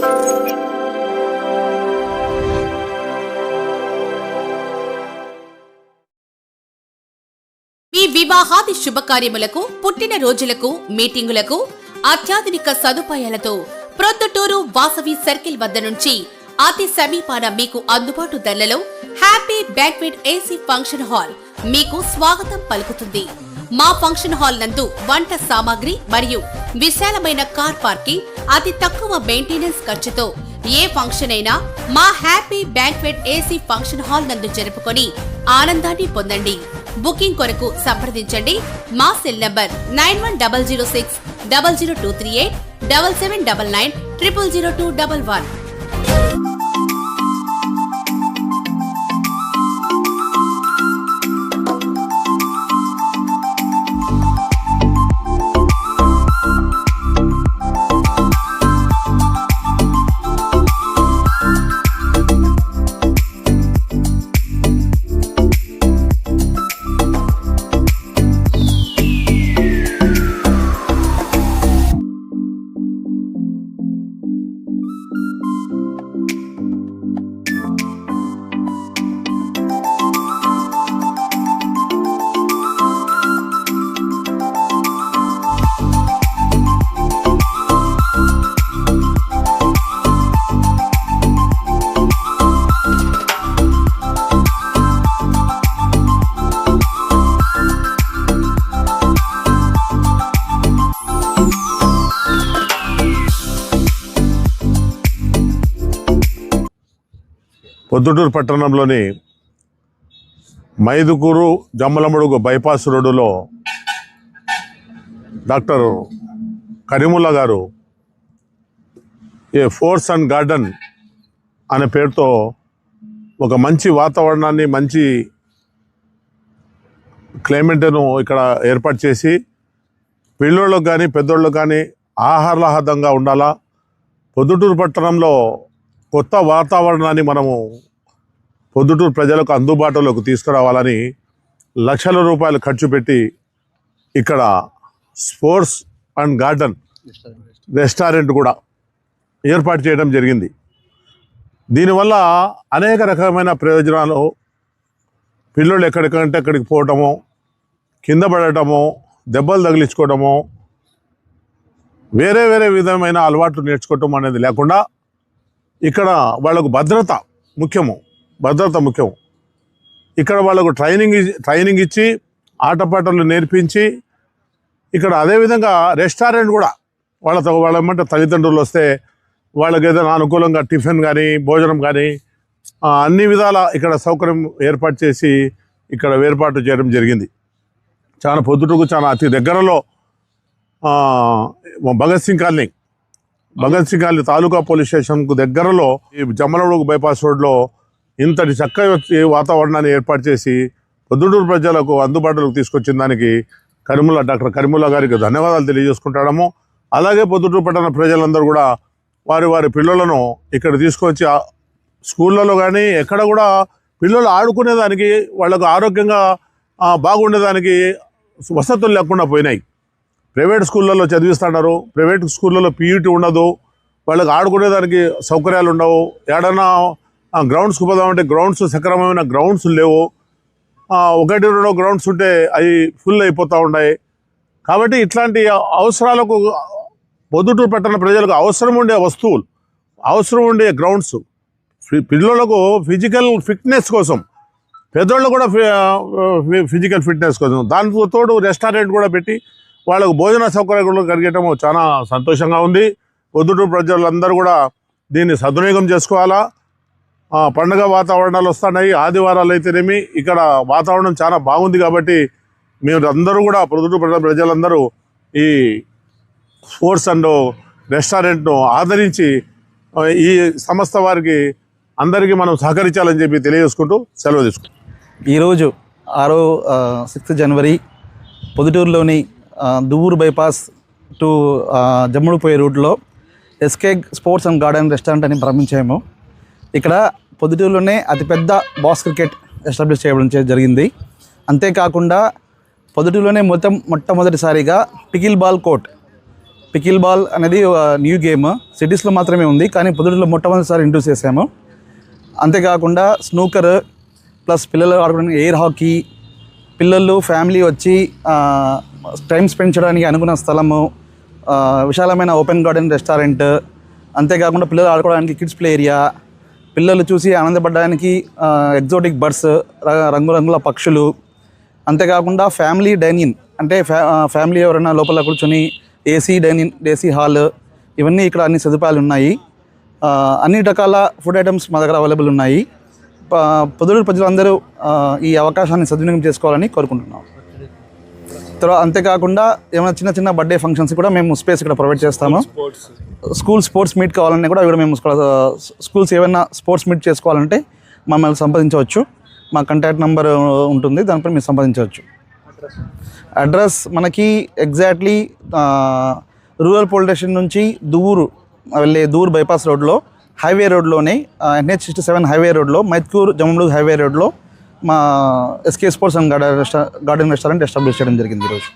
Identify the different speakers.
Speaker 1: మీ వివాహాది శుభకార్యములకు, పుట్టిన రోజులకు, మీటింగులకు అత్యాధునిక సదుపాయాలతో ప్రొద్దుటూరు వాసవి సర్కిల్ వద్ద నుంచి అతి సమీపాన మీకు అందుబాటు ధరలలో happy banquet AC function hall మీకు స్వాగతం పలుకుతుంది. మా ఫంక్షన్ హాల్ నందు వంట సామాగ్రి మరియు విశాలమైన కార్ పార్కింగ్, అతి తక్కువ మెయింటెనెన్స్ ఖర్చుతో ఏ ఫంక్షన్ అయినా మా happy banquet AC function hall నందు జరుపుకొని ఆనందాన్ని పొందండి. బుకింగ్ కొరకు సంప్రదించండి. మా సెల్ నంబర్ 9160600238 7799 000211.
Speaker 2: పొద్దుటూరు పట్టణంలోని మైదుకూరు జమ్మలమడుగు బైపాస్ రోడ్డులో డాక్టర్ కరీముల్లా గారు ఏ ఫోర్స్ అండ్ గార్డెన్ అనే పేరుతో ఒక మంచి వాతావరణాన్ని, మంచి క్లైమేట్ను ఇక్కడ ఏర్పాటు చేసి పిల్లోళ్ళకు కానీ పెద్దోళ్ళకు కానీ ఆహ్లాదంగా ఉండాలా, పొద్దుటూరు పట్టణంలో కొత్త వాతావరణాన్ని మనము పొద్దుటూరు ప్రజలకు అందుబాటులోకి తీసుకురావాలని లక్షల రూపాయలు ఖర్చు పెట్టి ఇక్కడ స్పోర్ట్స్ అండ్ గార్డెన్ రెస్టారెంట్ కూడా ఏర్పాటు చేయడం జరిగింది. దీనివల్ల అనేక రకమైన ప్రయోజనాలు, పిల్లలు ఎక్కడికంటే అక్కడికి పోవటము, కింద పడటము, దెబ్బలు తగిలించుకోవటము, వేరే వేరే విధమైన అలవాట్లు నేర్చుకోవటం అనేది లేకుండా ఇక్కడ వాళ్ళకు భద్రత ముఖ్యం. ఇక్కడ వాళ్ళకు ట్రైనింగ్ ఇచ్చి ఆటపాటలు నేర్పించి ఇక్కడ అదేవిధంగా రెస్టారెంట్ కూడా వాళ్ళేమంటే తల్లిదండ్రులు వస్తే వాళ్ళకి ఏదైనా అనుకూలంగా టిఫిన్ కానీ భోజనం కానీ అన్ని విధాల ఇక్కడ సౌకర్యం ఏర్పాటు చేసి ఇక్కడ ఏర్పాటు చేయడం జరిగింది. చాలా పొద్దుటకు చాలా అతి దగ్గరలో భగత్ సింగ్ కాలనీ తాలూకా పోలీస్ స్టేషన్కు దగ్గరలో ఈ జమ్మలమడుగు బైపాస్ రోడ్లో ఇంతటి చక్కటి వాతావరణాన్ని ఏర్పాటు చేసి పొద్దుటూరు ప్రజలకు అందుబాటులోకి తీసుకొచ్చిన దానికి డాక్టర్ కరీముల్లా గారికి ధన్యవాదాలు తెలియజేసుకుంటాము. అలాగే పొద్దుటూరు పట్టణ ప్రజలందరూ కూడా వారి పిల్లలను ఇక్కడ తీసుకొచ్చి స్కూళ్ళలో కానీ ఎక్కడ కూడా పిల్లలు ఆడుకునేదానికి, వాళ్ళకు ఆరోగ్యంగా బాగుండేదానికి వసతులు లేకుండా పోయినాయి. ప్రైవేట్ స్కూళ్ళల్లో చదివిస్తున్నారు, ప్రైవేట్ స్కూళ్ళలో పీఈటీ ఉండదు, వాళ్ళకి ఆడుకునేదానికి సౌకర్యాలు ఉండవు. ఏడన్నా గ్రౌండ్స్కి పోదామంటే గ్రౌండ్స్ సక్రమమైన గ్రౌండ్స్ లేవు. 1-2 గ్రౌండ్స్ ఉంటే అవి ఫుల్ అయిపోతూ ఉన్నాయి. కాబట్టి ఇట్లాంటి అవసరాలకు పొద్దుటూరు పట్టణ ప్రజలకు అవసరం ఉండే వస్తువులు, అవసరం ఉండే గ్రౌండ్స్, పిల్లలకు ఫిజికల్ ఫిట్నెస్ కోసం, పెద్దోళ్ళు కూడా ఫిజికల్ ఫిట్నెస్ కోసం, దానితో తోడు రెస్టారెంట్ కూడా పెట్టి వాళ్ళకు భోజన సౌకర్యాలు కలిగటం చాలా సంతోషంగా ఉంది. పొద్దుటూరు ప్రజలందరూ కూడా దీన్ని సద్వినియోగం చేసుకోవాలా. పండుగ వాతావరణాలు వస్తున్నాయి, ఆదివారాలు అయితేనేమి ఇక్కడ వాతావరణం చాలా బాగుంది. కాబట్టి మీరు అందరూ కూడా పొద్దుటూరు ప్రజలందరూ ఈ స్పోర్ట్స్ అండ్ రెస్టారెంట్ను ఆదరించి ఈ సంస్థ వారికి అందరికీ మనం సహకరించాలని చెప్పి తెలియజేసుకుంటూ సెలవు తీసుకుంటాం.
Speaker 3: ఈరోజు 6 జనవరి పొద్దుటూరులోని దువ్వూరు బైపాస్ టు జమ్ముడుపోయే రూట్లో SK sports and garden restaurant అని ప్రారంభించాము. ఇక్కడ పొద్దుటూరులోనే అతిపెద్ద బాక్స్ క్రికెట్ ఎస్టాబ్లిష్ చేయడం జరిగింది. అంతేకాకుండా పొద్దుటూరులోనే మొట్టమొదటిసారిగా pickle ball court pickle ball అనేది ఒక న్యూ గేమ్, సిటీస్లో మాత్రమే ఉంది, కానీ పొద్దుటూరులో మొట్టమొదటిసారి ఇంట్రొడ్యూస్ చేసాము. అంతేకాకుండా స్నూకర్ ప్లస్ పిల్లలు ఆడుకోవడానికి ఎయిర్ హాకీ, పిల్లలు ఫ్యామిలీ వచ్చి టైం స్పెండ్ చేయడానికి అనుకున్న స్థలము, విశాలమైన ఓపెన్ గార్డెన్ రెస్టారెంట్, అంతేకాకుండా పిల్లలు ఆడుకోవడానికి కిడ్స్ ప్లే ఏరియా, పిల్లలు చూసి ఆనందపడడానికి ఎగ్జోటిక్ బర్డ్స్, రంగురంగుల పక్షులు, అంతేకాకుండా ఫ్యామిలీ డైనింగ్ అంటే ఫ్యామిలీ ఎవరైనా లోపల కూర్చొని ఏసీ హాల్, ఇవన్నీ ఇక్కడ అన్ని సదుపాయాలు ఉన్నాయి. అన్ని రకాల ఫుడ్ ఐటమ్స్ మా దగ్గర అవైలబుల్ ఉన్నాయి. పొద్దుటూరు ప్రజలందరూ ఈ అవకాశాన్ని సద్వినియోగం చేసుకోవాలని కోరుకుంటున్నాం. తర్వాత అంతేకాకుండా ఏమైనా చిన్న బర్త్డే ఫంక్షన్స్ కూడా మేము స్పేస్ ఇక్కడ ప్రొవైడ్ చేస్తాము. స్కూల్ స్పోర్ట్స్ మీట్ కావాలన్నా కూడా ఇక్కడ మేము స్కూల్స్ ఏమైనా స్పోర్ట్స్ మీట్ చేసుకోవాలంటే మమ్మల్ని సంప్రదించవచ్చు. మా కాంటాక్ట్ నెంబర్ ఉంటుంది, దానిపై మీరు సంప్రదించవచ్చు. అడ్రస్ మనకి ఎగ్జాక్ట్లీ రూరల్ పోలీస్ స్టేషన్ నుంచి దువ్వూరు బైపాస్ రోడ్లో హైవే రోడ్లోనే NH67 హైవే రోడ్లో మైత్కూర్ జమ్మలమడుగు హైవే రోడ్లో మా SK sports and garden restaurant establish చేయడం జరిగింది ఈరోజు.